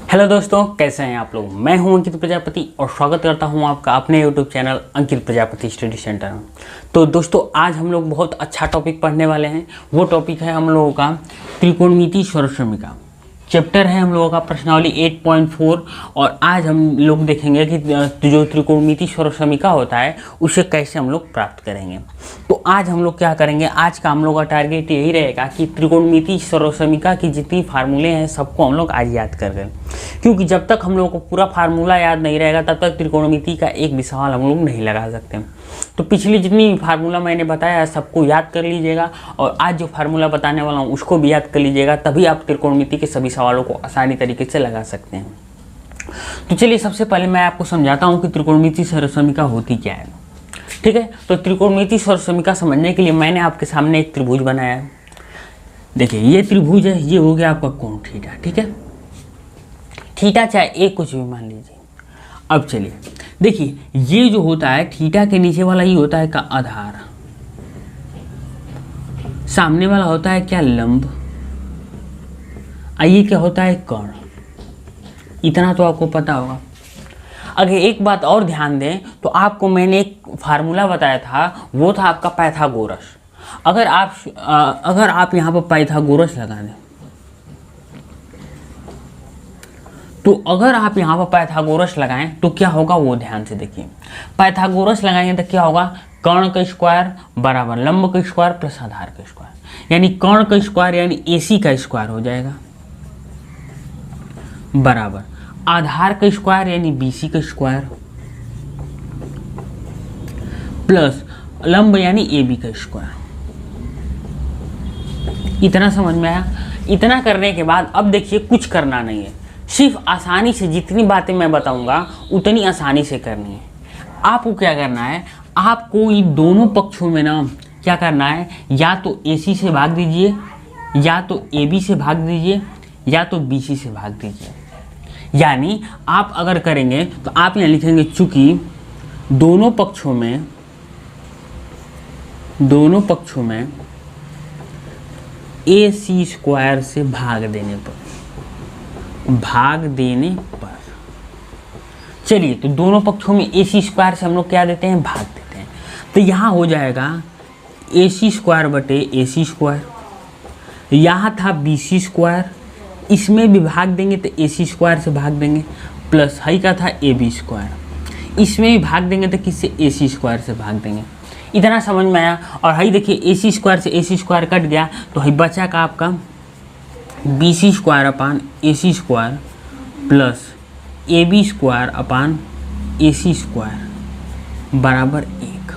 Hello दोस्तों, कैसे हैं आप लोग। मैं हूं अंकित प्रजापति और स्वागत करता हूं आपका अपने यूट्यूब चैनल अंकित प्रजापति स्टडी सेंटर में। तो दोस्तों, आज हम लोग बहुत अच्छा टॉपिक पढ़ने वाले हैं। वो टॉपिक है हम लोगों का त्रिकोणमिति सर्वसमीका। चैप्टर है हम लोगों का प्रश्नावली 8.4 और आज हम लोग देखेंगे कि जो त्रिकोणमिति सर्वसमीका होता है उसे कैसे हम लोग प्राप्त करेंगे। तो आज हम लोग क्या करेंगे, आज का हम लोग का टारगेट यही रहेगा कि त्रिकोणमिति सर्वसमीका की जितनी फार्मूले हैं सबको हम लोग आज याद कर लें, क्योंकि जब तक हम लोगों को पूरा फार्मूला याद नहीं रहेगा तब तक त्रिकोणमिति का एक भी सवाल हम लोग नहीं लगा सकते। तो पिछली जितनी फार्मूला मैंने बताया सबको याद कर लीजिएगा और आज जो फार्मूला बताने वाला हूँ उसको भी याद कर लीजिएगा, तभी आप त्रिकोणमिति के सभी सवालों को आसानी तरीके से लगा सकते हैं। तो चलिए, सबसे पहले मैं आपको समझाता हूँ कि त्रिकोणमिति सर्वसमीका होती क्या है। ठीक है, तो त्रिकोणमिति सर्वसमीका समझने के लिए मैंने आपके सामने एक त्रिभुज बनाया है। देखिए, ये त्रिभुज है, ये हो गया आपका कोण थीटा। ठीक है, थीटा चाहे एक कुछ भी मान लीजिए। अब चलिए देखिए, ये जो होता है थीटा के नीचे वाला ये होता है का आधार, सामने वाला होता है क्या, लंब, ये क्या होता है, कर्ण। इतना तो आपको पता होगा। अगर एक बात और ध्यान दें तो आपको मैंने एक फार्मूला बताया था, वो था आपका पाइथागोरस। अगर आप यहाँ पर पाइथागोरस लगा दें तो अगर आप यहाँ पर पाइथागोरस लगाएं तो क्या होगा वो ध्यान से देखिए। पाइथागोरस लगाएंगे तो क्या होगा, कर्ण का स्क्वायर बराबर लंब का स्क्वायर प्लस आधार का स्क्वायर, यानी कर्ण का स्क्वायर यानी AC का स्क्वायर हो जाएगा बराबर आधार का स्क्वायर यानी BC का स्क्वायर प्लस लंब यानी AB का स्क्वायर। इतना समझ में आया। इतना करने के बाद अब देखिए, कुछ करना नहीं है, सिर्फ आसानी से जितनी बातें मैं बताऊंगा उतनी आसानी से करनी है। आपको क्या करना है, आपको इन दोनों पक्षों में ना क्या करना है, या तो AC से भाग दीजिए, या तो AB से भाग दीजिए, या तो BC से भाग दीजिए। यानी आप अगर करेंगे तो आप यहाँ लिखेंगे, चूंकि दोनों पक्षों में AC स्क्वायर से भाग देने पर चलिए, तो दोनों पक्षों में AC स्क्वायर से हम लोग क्या देते हैं, भाग देते हैं। तो यहाँ हो जाएगा AC स्क्वायर बटे AC स्क्वायर, यहाँ था BC स्क्वायर, इसमें भी भाग देंगे तो AC स्क्वायर से भाग देंगे, प्लस हाई का था AB स्क्वायर, इसमें भी भाग देंगे तो किससे, AC स्क्वायर से भाग देंगे। इतना समझ में आया। और हाई देखिए, AC स्क्वायर से AC स्क्वायर कट गया तो हाई बचा का आपका BC square upon AC square plus AB square upon AC square बराबर 1।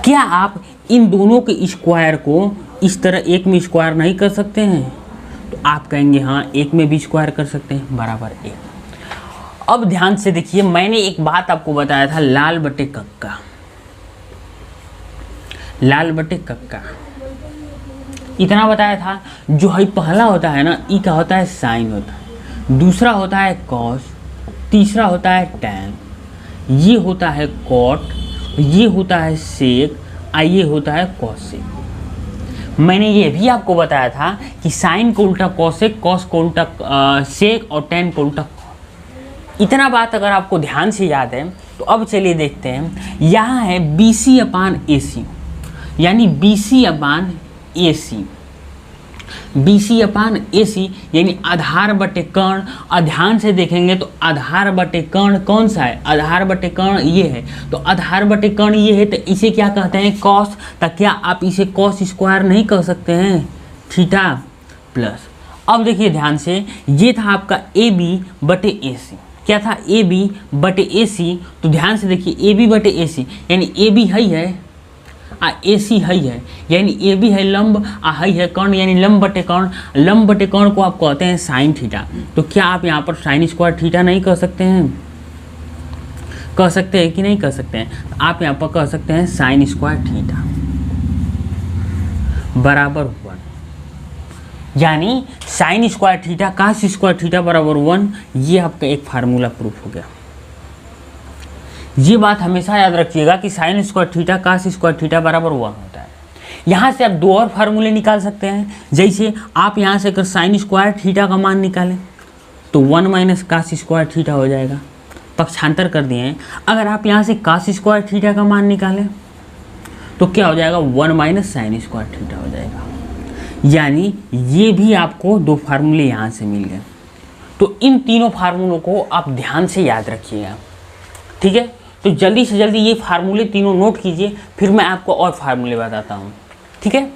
क्या आप इन दोनों के स्क्वायर को इस तरह एक में स्क्वायर नहीं कर सकते हैं? तो आप कहेंगे हाँ, एक में भी स्क्वायर कर सकते हैं बराबर 1। अब ध्यान से देखिए, मैंने एक बात आपको बताया था, लाल बटे कक्का इतना बताया था। जो है पहला होता है ना, ई का होता है साइन होता है, दूसरा होता है कॉस, तीसरा होता है टैन, ये होता है कॉट, ये होता है सेक, ये होता है कॉसेक। मैंने ये भी आपको बताया था कि साइन को उल्टा कॉसेक, कॉस को उल्टा सेक और टैन को उल्टा कॉट। इतना बात अगर आपको ध्यान से याद है तो अब चलिए देखते हैं। यहाँ है BC अपान AC, यानी BC अपान AC यानी आधार बटे कर्ण। और ध्यान से देखेंगे तो आधार बटे कर्ण कौन सा है, आधार बटे कर्ण ये है। तो आधार बटे कर्ण ये है तो इसे क्या कहते हैं, कॉस। तो क्या आप इसे कॉस स्क्वायर नहीं कह सकते हैं, थीटा प्लस। अब देखिए ध्यान से, ये था आपका AB बटे AC। क्या था, AB बटे AC। तो ध्यान से देखिए, AB बटे AC यानी AB है AC है, यानी AB है लंब, हाई है कर्ण, यानी लंब बटे कर्ण। लंब बटे कर्ण को आप कहते हैं साइन थीटा। तो क्या आप यहाँ पर साइन स्क्वायर थीटा नहीं कह सकते हैं, कह सकते हैं कि नहीं कह सकते हैं? तो आप यहाँ पर कह सकते हैं साइन स्क्वायर थीटा बराबर 1, यानी sine square theta cos square theta बराबर 1। ये आपका एक फार्मूला प्रूफ हो गया। ये बात हमेशा याद रखिएगा कि sine square theta cos square theta बराबर 1 होता है। यहाँ से आप दो और फार्मूले निकाल सकते हैं। जैसे आप यहाँ से अगर साइन स्क्वायर थीटा का मान निकालें तो 1 माइनस कास स्क्वायर थीटा हो जाएगा, पक्षांतर कर दिए हैं। अगर आप यहाँ से कास स्क्वायर थीटा का मान निकालें तो क्या हो जाएगा, 1 माइनस साइन स्क्वायर थीटा हो जाएगा। यानी ये भी आपको दो फार्मूले यहाँ से मिल गए। तो इन तीनों फार्मूलों को आप ध्यान से याद रखिएगा, ठीक है। तो जल्दी से जल्दी ये फार्मूले तीनों नोट कीजिए, फिर मैं आपको और फार्मूले बताता हूँ, ठीक है।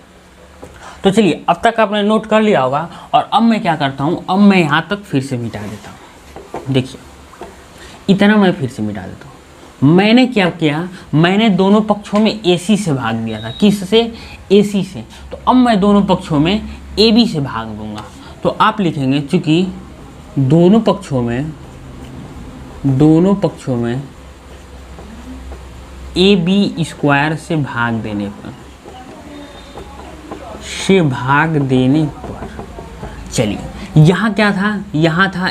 तो चलिए, अब तक आपने नोट कर लिया होगा और अब मैं क्या करता हूँ, अब मैं यहाँ तक फिर से मिटा देता हूँ। देखिए, इतना मैं फिर से मिटा देता हूँ। मैंने क्या किया, मैंने दोनों पक्षों में AC से भाग दिया था। किससे? AC से। तो अब मैं दोनों पक्षों में AB से भाग दूंगा। तो आप लिखेंगे, चूँकि दोनों पक्षों में AB स्क्वायर से भाग देने पर चलिए, यहाँ क्या था, यहाँ था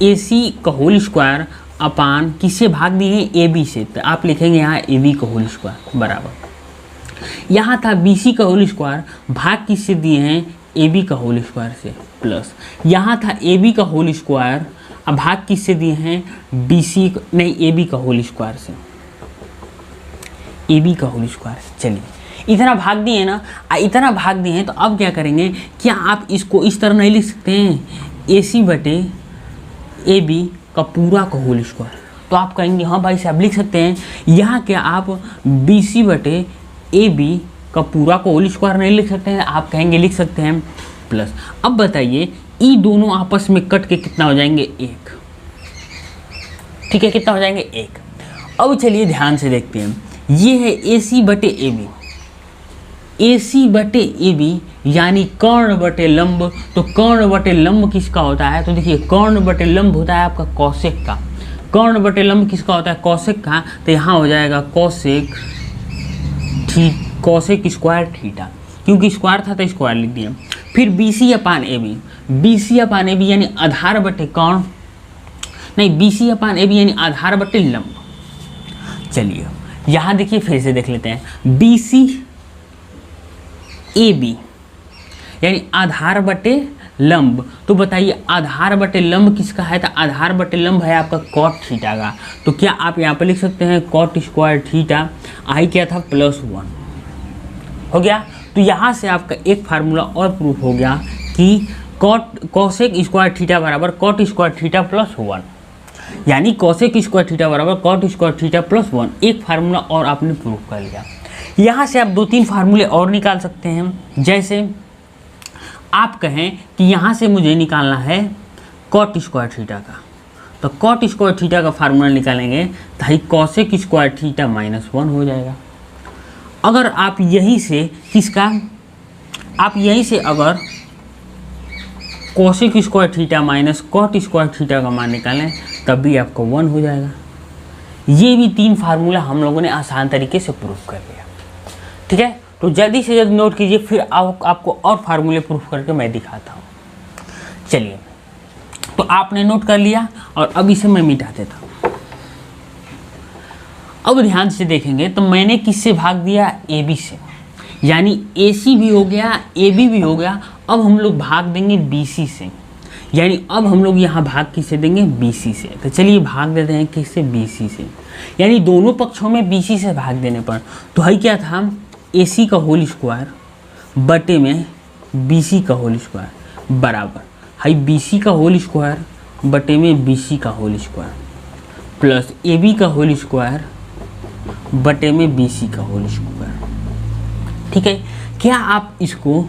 AC का होल स्क्वायर अपान किससे भाग दिए हैं, AB से। तो आप लिखेंगे यहाँ AB का होल स्क्वायर बराबर, यहाँ था BC का होल स्क्वायर, भाग किससे दिए हैं, AB का होल स्क्वायर से, प्लस यहाँ था AB का होल स्क्वायर, अब भाग किससे दिए हैं, AB का होल स्क्वायर से, AB का होल स्क्वायर। चलिए, इतना भाग दिए ना, इतना भाग दिए हैं। तो अब क्या करेंगे, क्या आप इसको इस तरह नहीं लिख सकते हैं, AC बटे AB का पूरा का होल स्क्वायर। तो आप कहेंगे हाँ भाई साहब लिख सकते हैं। यहाँ क्या आप BC बटे AB का पूरा का होल स्क्वायर नहीं लिख सकते हैं, आप कहेंगे लिख सकते हैं, प्लस। अब बताइए, ये दोनों आपस में कट के कितना हो जाएंगे, 1, ठीक है, कितना हो जाएंगे, 1। अब चलिए ध्यान से देखते हैं, ये है AC बटे AB, AC बटे AB यानी कर्ण बटे लंब। तो कर्ण बटे लंब किसका होता है, तो देखिए कर्ण बटे लंब होता है आपका कौशिक का। कर्ण बटे लंब किसका होता है, कौशिक का। तो यहाँ हो जाएगा कौशिक स्क्वायर थीटा, क्योंकि स्क्वायर था तो स्क्वायर लिख दिया। फिर BC अपान AB यानी आधार बटे कर्ण, नहीं BC अपान AB यानी आधार बटे लंब। चलिए यहाँ देखिए, फिर से देख लेते हैं, BC AB यानी आधार बटे लंब। तो बताइए आधार बटे लंब किसका है, तो आधार बटे लंब है आपका कॉट थीटा का। तो क्या आप यहाँ पर लिख सकते हैं कॉट स्क्वायर थीटा, आई क्या था, +1 हो गया। तो यहाँ से आपका एक फार्मूला और प्रूफ हो गया कि कॉसेक स्क्वायर थीटा बराबर कॉट स्क्वायर थीटा +1, यानी कॉसेक स्क्वायर थीटा बराबर कॉट स्क्वायर थीटा +1। एक फार्मूला और आपने प्रूफ कर लिया। यहाँ से आप 2-3 फार्मूले और निकाल सकते हैं। जैसे आप कहें कि यहाँ से मुझे निकालना है कॉट स्क्वायर थीटा का, तो कॉट स्क्वायर थीटा का फार्मूला निकालेंगे तो कॉसेक स्क्वायर थीटा -1 हो जाएगा। अगर आप यहीं से अगर cosec square theta minus cot square theta का मान निकालें तब भी आपको 1 हो जाएगा। ये भी 3 फार्मूला हम लोगों ने आसान तरीके से प्रूफ कर लिया, ठीक है। तो जल्दी से जल्दी नोट कीजिए, फिर आपको और फार्मूले प्रूफ करके मैं दिखाता हूँ। चलिए, तो आपने नोट कर लिया और अब इसे मैं मिटा देता हूँ। अब ध्यान से देखेंगे तो मैंने किससे भाग दिया, AB से, यानी AC भी हो गया AB भी हो गया। अब हम लोग भाग देंगे BC से, यानी अब हम लोग यहाँ भाग किससे देंगे, BC से। तो चलिए भाग देते हैं किससे, BC से, यानी दोनों पक्षों में BC से भाग देने पर तो है क्या था, AC का होल स्क्वायर बटे में BC का होल स्क्वायर बराबर है BC का होल स्क्वायर बटे में BC का होल स्क्वायर प्लस AB का होल स्क्वायर बटे में BC का होल स्क्वायर, ठीक है। क्या आप इसको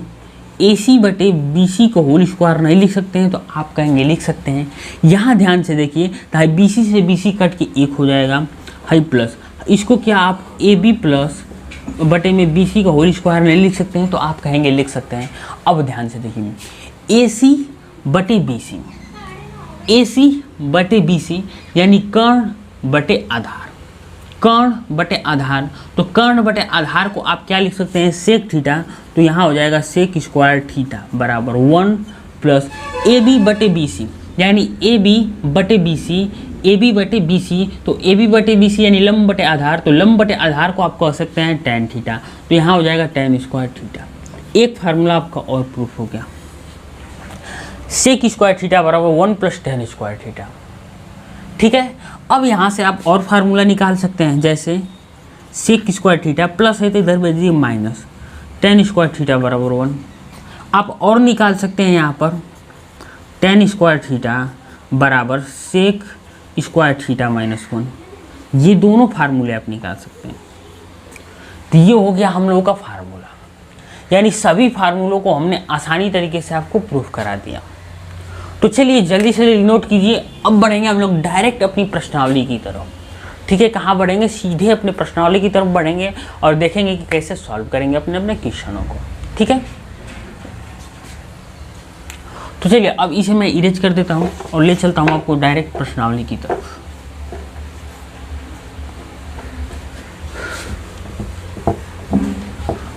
AC बटे BC को होल स्क्वायर नहीं लिख सकते हैं, तो आप कहेंगे लिख सकते हैं। यहाँ ध्यान से देखिए, तो BC से BC कट के 1 हो जाएगा, है प्लस इसको क्या आप AB प्लस बटे में BC का होल स्क्वायर नहीं लिख सकते हैं, तो आप कहेंगे लिख सकते हैं। अब ध्यान से देखिए, AC बटे BC यानी कर्ण बटे आधार, कर्ण बटे आधार। तो कर्ण बटे आधार को आप क्या लिख सकते हैं, सेक थीटा। तो यहाँ हो जाएगा सेक स्क्वायर थीटा बराबर 1 प्लस AB बटे BC यानी AB बटे BC। तो AB बटे BC यानी लंब बटे आधार। तो लंब बटे आधार को आप कह सकते हैं tan थीटा। तो यहाँ हो जाएगा tan स्क्वायर थीटा। एक फार्मूला आपका और प्रूफ हो गया। सेक स्क्वायर थीटा बराबर 1 प्लस टेन स्क्वायर थीटा। ठीक है, अब यहाँ से आप और फार्मूला निकाल सकते हैं, जैसे सेक स्क्वायर थीटा प्लस है तो इधर भेज दीजिए माइनस टेन स्क्वायर थीटा बराबर 1। आप और निकाल सकते हैं यहाँ पर टेन स्क्वायर थीटा बराबर सेक स्क्वायर थीटा माइनस 1। ये दोनों फार्मूले आप निकाल सकते हैं। तो ये हो गया हम लोगों का फार्मूला, यानी सभी फार्मूलों को हमने आसानी तरीके से आपको प्रूफ करा दिया। तो चलिए जल्दी से नोट कीजिए। अब बढ़ेंगे हम लोग डायरेक्ट अपनी प्रश्नावली की तरफ। ठीक है, कहाँ बढ़ेंगे? सीधे अपने प्रश्नावली की तरफ बढ़ेंगे और देखेंगे कि कैसे सॉल्व करेंगे अपने अपने क्वेश्चनों को। ठीक है, तो चलिए अब इसे मैं इरेज कर देता हूँ और ले चलता हूँ आपको डायरेक्ट प्रश्नावली की तरफ।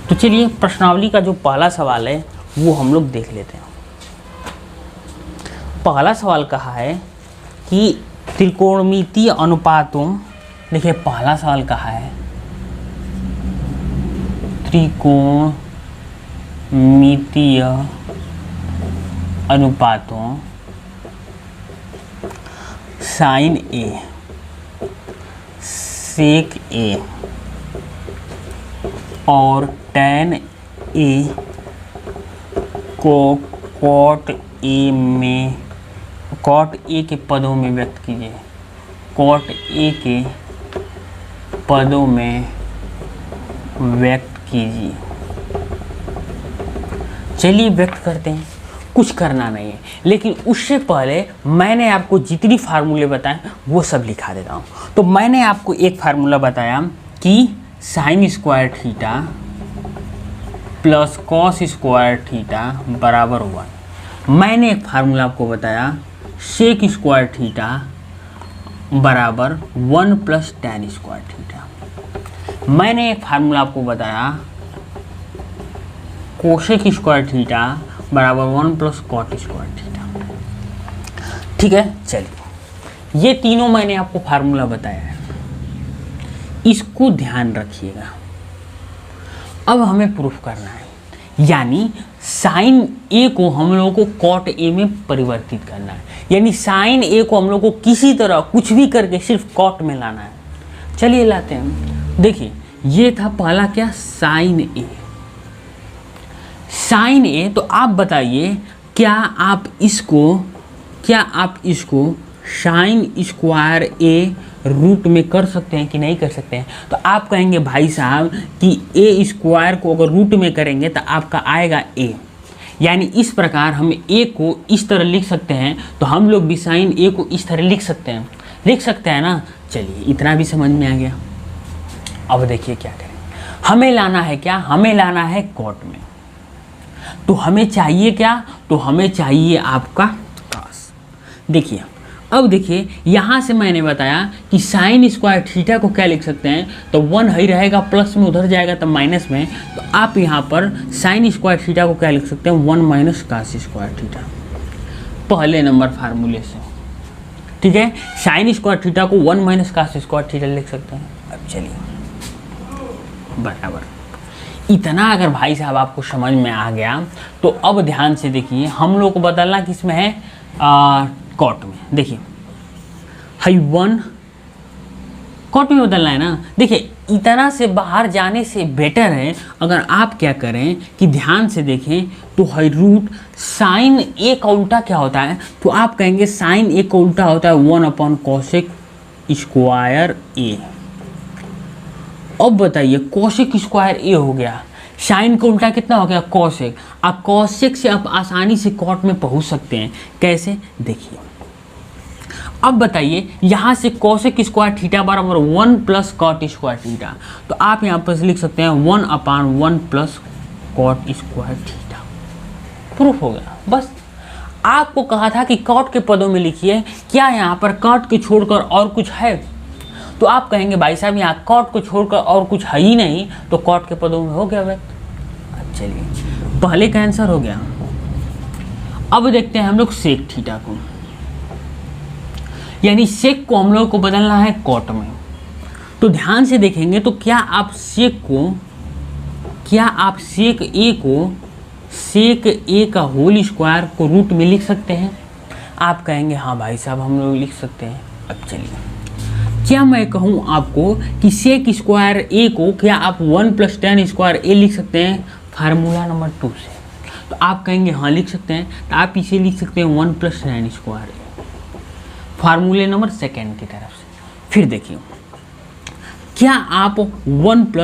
तो चलिए प्रश्नावली का जो पहला सवाल है वो हम लोग देख लेते हैं। पहला सवाल कहा है कि त्रिकोणमितीय अनुपातों, देखिए पहला सवाल कहा है त्रिकोणमितीय अनुपातों साइन ए, सेक ए और टैन ए को कॉट ए में, कॉट ए के पदों में व्यक्त कीजिए। कॉट ए के पदों में व्यक्त कीजिए। चलिए व्यक्त करते हैं, कुछ करना नहीं है, लेकिन उससे पहले मैंने आपको जितनी फार्मूले बताए वो सब लिखा देता हूँ। तो मैंने आपको एक फार्मूला बताया कि sine square theta plus cos square theta बराबर 1। मैंने एक फार्मूला आपको बताया सेक स्क्वायर थीटा बराबर 1 प्लस टैन स्क्वायर थीटा। मैंने एक फार्मूला आपको बताया कोसेक स्क्वायर थीटा बराबर 1 प्लस कॉट स्क्वायर थीटा। ठीक है, चलिए ये तीनों मैंने आपको फार्मूला बताया है, इसको ध्यान रखिएगा। अब हमें प्रूफ करना है, यानी साइन ए को हम लोगों को कॉट ए में परिवर्तित करना है, यानी साइन ए को हम लोग को किसी तरह कुछ भी करके सिर्फ कॉट में लाना है। चलिए लाते हैं। देखिए ये था पहला क्या, साइन ए। साइन ए, तो आप बताइए क्या आप इसको साइन स्क्वायर ए रूट में कर सकते हैं कि नहीं कर सकते हैं? तो आप कहेंगे भाई साहब कि ए स्क्वायर को अगर रूट में करेंगे तो आपका आएगा ए, यानी इस प्रकार हम ए को इस तरह लिख सकते हैं। तो हम लोग भी साइन ए को इस तरह लिख सकते हैं ना। चलिए इतना भी समझ में आ गया। अब देखिए क्या करें, हमें लाना है क्या, हमें लाना है कॉट में। तो हमें चाहिए क्या, तो हमें चाहिए आपका कॉस। देखिए अब देखिए यहाँ से मैंने बताया कि साइन स्क्वायर थीटा को क्या लिख सकते हैं, तो 1 ही रहेगा, प्लस में उधर जाएगा तो माइनस में। तो आप यहाँ पर साइन स्क्वायर थीटा को क्या लिख सकते हैं, 1 माइनस कास स्क्वायर थीटा, पहले नंबर फार्मूले से। ठीक है, साइन स्क्वायर थीटा को 1 माइनस कास स्क्वायर थीटा लिख सकते हैं। अब चलिए बराबर इतना अगर भाई साहब आपको समझ में आ गया, तो अब ध्यान से देखिए हम लोग को बदलना किसमें है, कॉट में। देखिए हाई 1 कॉट में बदलना है ना। देखिए इतना से बाहर जाने से बेटर है अगर आप क्या करें कि ध्यान से देखें, तो हाई रूट साइन ए का उल्टा क्या होता है, तो आप कहेंगे साइन ए का उल्टा होता है 1 अपॉन कॉसेक स्क्वायर ए। अब बताइए कोसेक स्क्वायर ए हो गया, साइन का उल्टा कितना हो गया, कॉसेक। आप कॉसेक से आप आसानी से कॉट में पहुंच सकते हैं, कैसे देखिए। अब बताइए यहाँ से कोसेक स्क्वायर थीटा बराबर 1 प्लस कॉट स्क्वायर थीटा, तो आप यहाँ पर लिख सकते हैं 1 upon 1 plus cot square theta. Proof हो गया। बस आपको कहा था कि कॉट के पदों में लिखिए, क्या यहाँ पर कॉट के छोड़कर और कुछ है, तो आप कहेंगे भाई साहब यहाँ कॉट को छोड़कर और कुछ है ही नहीं, तो कॉट के पदों में हो गया व्यक्त। चलिए पहले का आंसर हो गया। अब देखते हैं हम लोग सेक थीटा को, यानी सेक को हम लोग को बदलना है कॉट में। तो ध्यान से देखेंगे तो क्या आप सेक ए को सेक ए का होल स्क्वायर को रूट में लिख सकते हैं? आप कहेंगे हाँ भाई साहब हम लोग लिख सकते हैं। अब चलिए, क्या मैं कहूँ आपको कि सेक स्क्वायर ए को क्या आप 1 + tan स्क्वायर ए लिख सकते हैं फार्मूला नंबर 2 से? तो आप कहेंगे हाँ लिख सकते हैं। तो आप इसे लिख सकते हैं 1 + tan स्क्वायर ए फार्मूले नंबर 2 की तरफ से। फिर देखिए, क्या आप 1 +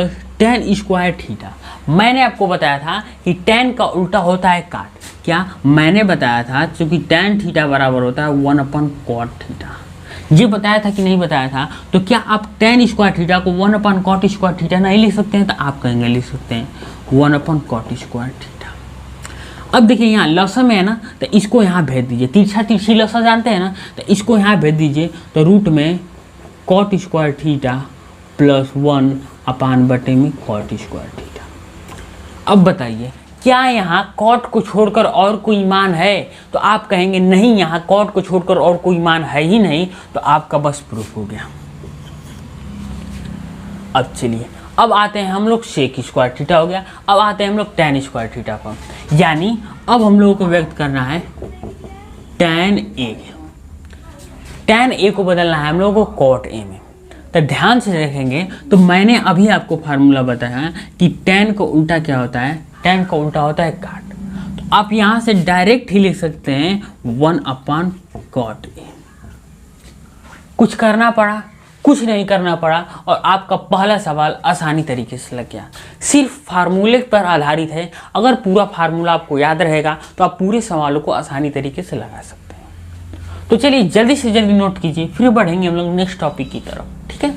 tan स्क्वायर थीटा, मैंने आपको बताया था कि tan का उल्टा होता है काट। क्या मैंने बताया था? क्योंकि tan थीटा बराबर होता है 1/cot थीटा। ये बताया था कि नहीं बताया था? तो क्या आप tan स्क्वायर थीटा को 1/cot स्क्वायर थीटा नहीं लिख सकते हैं? तो आप कहेंगे लिख सकते हैं 1/cot स्क्वायर थीटा। अब देखिए यहाँ लसा में है ना, तो इसको यहाँ भेज दीजिए। तिरछा तिरछी लसा जानते हैं ना, तो इसको यहाँ भेज दीजिए। तो रूट में cot square theta + 1/cot square theta. अब बताइए, क्या यहाँ कॉट को छोड़कर और कोई मान है? तो आप कहेंगे नहीं, यहाँ कॉट को छोड़कर और कोई मान है ही नहीं। तो आपका बस प्रूफ हो गया। अब चलिए, अब आते हैं हम लोग सेक स्क्वायर थीटा हो गया। अब आते हैं हम लोग tan स्क्वायर थीटा पर। यानी अब हम लोगों को व्यक्त करना है tan a को बदलना है हम लोगों को cot a में। तो ध्यान से देखेंगे तो मैंने अभी आपको फार्मूला बताया कि tan का उल्टा क्या होता है? tan का उल्टा होता है काट। तो आप यहाँ से डायरेक्ट ही लिख सकते हैं 1/cot a। कुछ करना पड़ा? कुछ नहीं करना पड़ा, और आपका पहला सवाल आसानी तरीके से लग गया। सिर्फ फार्मूले पर आधारित है। अगर पूरा फार्मूला आपको याद रहेगा तो आप पूरे सवालों को आसानी तरीके से लगा सकते हैं। तो चलिए जल्दी से जल्दी नोट कीजिए, फिर बढ़ेंगे हम लोग नेक्स्ट टॉपिक की तरफ। ठीक है।